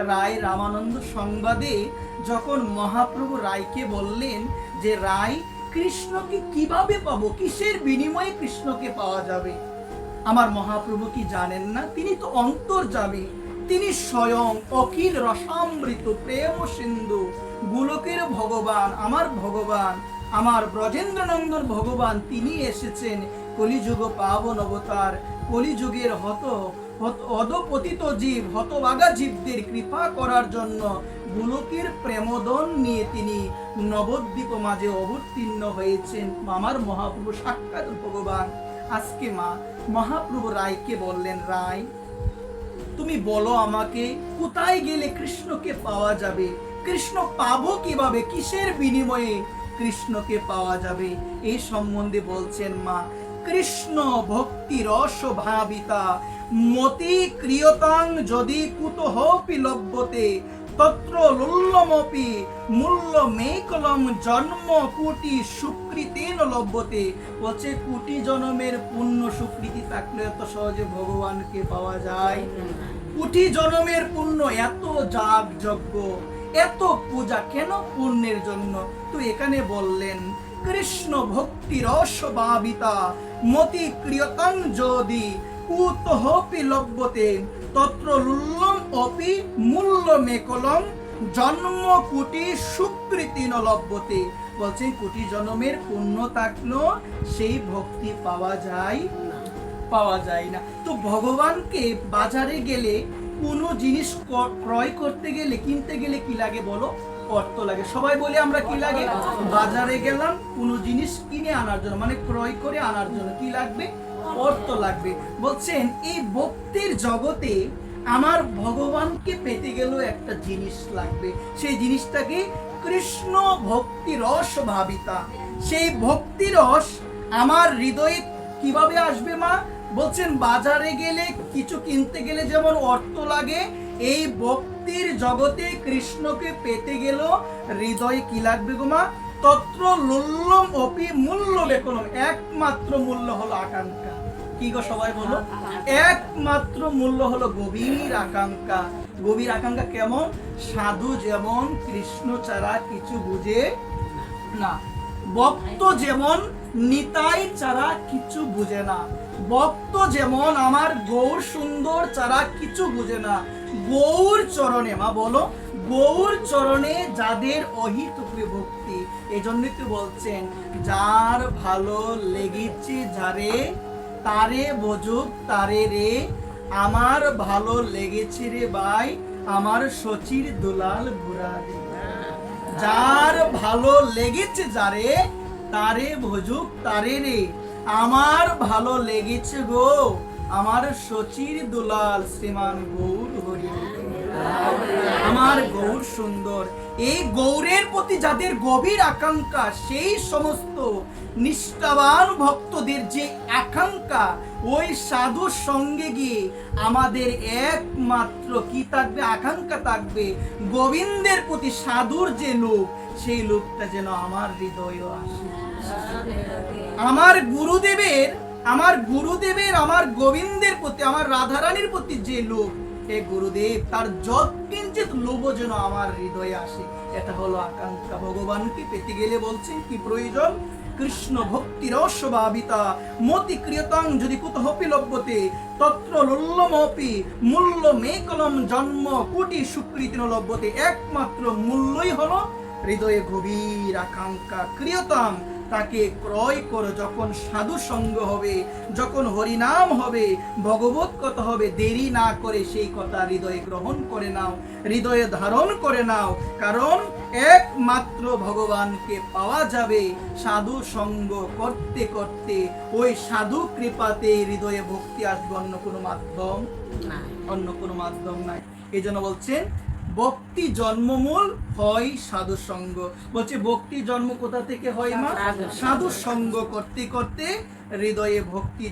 রায় রামানন্দ সংবাদে যখন মহাপ্রভু রায়কে বললেন যে রায়, কৃষ্ণকে কিভাবে পাবো, কিসের বিনিময়ে কৃষ্ণকে পাওয়া যাবে? আমার মহাপ্রভু কি জানেন না? তিনি তো অন্তর্যামী, তিনি স্বয়ং অখিল রসামৃত প্রেম সিন্ধু গোলকের ভগবান, আমার ব্রজেন্দ্রনন্দন ভগবান। তিনি এসেছেন কলিযুগ পাবন অবতার, কলিযুগের অধপতিত জীব, হতভাগা জীবদের কৃপা করার জন্য গোলকের প্রেমদন নিয়ে তিনি নবদ্বীপ মাঝে অবতীর্ণ হয়েছেন। আমার মহাপ্রভু সাক্ষাৎ ভগবান। আজকে মহাপ্রভু রায়কে বললেন, রায় তুমি বলো আমাকে, কোথায় গেলে কৃষ্ণকে পাওয়া যাবে? কৃষ্ণ পাবো কিভাবে, কিসের বিনিময়ে কৃষ্ণকে পাওয়া যাবে? এই সম্বন্ধে বলছেন মা, কৃষ্ণ ভক্তি রস ভাবিতা মতি ক্রিয়তাং যদি কুতহপি লভ্যতে তত্র লুল্লমপি মূল্য মেকলম জন্ম কোটি সুকৃতেন লভ্যতে। বলছে কোটি জন্মের পুণ্য সুকৃতি থাকলে এত সহজে ভগবানকে পাওয়া যায়? কোটি জন্মের পুণ্য, এত যাগ যজ্ঞ, এত পূজা কেন? পুণ্যের জন্য। তো এখানে বললেন কৃষ্ণ ভক্তি রস ভাবিতা মতি ক্রিয়তাং যদি কুতহপি লভ্যতে তত্র লুল্লম অপি মূল্য মেকলম জন্ম কোটি সুকৃতিন লভ্যতে। বলছেন কোটি জন্মের পুণ্য থাকলেও সেই ভক্তি পাওয়া যায় না। তো ভগবানকে বাজারে গেলে কোনো জিনিস ক্রয় করতে গেলে, কিনতে গেলে কি লাগে বলো? অর্থ লাগে। সবাই বলে আমরা কি লাগে? বাজারে গেলাম কোনো জিনিস কিনে আনার জন্য, মানে ক্রয় করে আনার জন্য কি লাগবে? অর্থ লাগবে। বলছেন এই ভক্তির জগতে আমার ভগবানকে পেতে গেলেও একটা জিনিস লাগবে। সেই জিনিসটাকে কৃষ্ণ ভক্তি রস ভাবিতা। সেই ভক্তি রস আমার হৃদয়ে কিভাবে আসবে মা? বলছেন বাজারে গেলে, কিছু কিনতে গেলে যেমন অর্থ লাগে, এই ভক্তির জগতে কৃষ্ণকে পেতে গেলেও হৃদয়ে কি লাগবে গো মা? তত্র লুল্লম অপি মূল্য বেকলম। একমাত্র মূল্য হলো আকাঙ্ক্ষা। কি গো সবাই বলো? একমাত্র মূল্য হলো গভীর আকাঙ্ক্ষা। গভীর আকাঙ্ক্ষা কেমন? সাধু যেমন কৃষ্ণ ছাড়া কিছু বুঝে না, ভক্ত যেমন নিতাই ছাড়া কিছু বুঝে না, ভক্ত যেমন আমার গৌর সুন্দর ছাড়া কিছু বুঝে না। গৌর চরণে, মা বলো, গৌর চরণে যাদের অহিতুকী ভক্তি। এই জন্যই তো বলছেন যার ভালো লেগেছে যারে তারে বুঝুক তারে রে, আমার ভালো লেগেছে রে ভাই আমার সচির দুলাল ঘুরা রে। যার ভালো লেগেছে যারে তারে ভজুক তারে রে, আমার ভালো লেগেছে গো আমার সচির দুলাল শ্রীমান গৌর হরি। আমার গৌর সুন্দর। এই গৌরের প্রতি যাদের গভীর আকাঙ্ক্ষা, সেই সমস্ত নিষ্ঠাবান ভক্তদের যে আকাঙ্ক্ষা, ওই সাধুর সঙ্গে গিয়ে আমাদের একমাত্র কি থাকবে? আকাঙ্ক্ষা থাকবে গোবিন্দের প্রতি। সাধুর যে লোক, সেই লোকটা যেন আমার হৃদয়ে আসে। আমার গুরুদেবের, আমার গোবিন্দের প্রতি, আমার রাধারানীর প্রতি যে লোক, হে গুরুদেব তার যৎকিঞ্চিত লোভ যেন আমার হৃদয়ে আসে। এটা হলো আকাঙ্ক্ষা। ভগবানকে পেতে গেলে বলছেন কি প্রয়োজন? কৃষ্ণ ভক্তি রস ভাবিতা মতি ক্রিয়তাং যদি কুতহপি লভ্যতে তত্র লুল্লমপি মূল্য মেকলম জন্ম কোটি সুকৃতিন লভ্যতে। একমাত্র মূল্যই হলো হৃদয়ে গভীর আকাঙ্ক্ষা। ক্রিয়তাম, তাকে ক্রয় করো। যখন সাধু সঙ্গ হবে, যখন হরিনাম হবে, ভগবত কথা হবে, দেরি না করে সেই কথা হৃদয়ে গ্রহণ করে নাও, হৃদয়ে ধারণ করে নাও। কারণ একমাত্র ভগবানকে পাওয়া যাবে সাধু সঙ্গ করতে করতে। ওই সাধু কৃপাতে হৃদয়ে ভক্তি আসবে, অন্য কোনো মাধ্যম নাই। এই জন্য বলছেন ভক্তি জন্মমূল হয় সাধু সঙ্গ। বলছে ভক্তি জন্ম কোথা থেকে হয় মা? সাধু সঙ্গ করতে করতে হৃদয়ে ভক্তি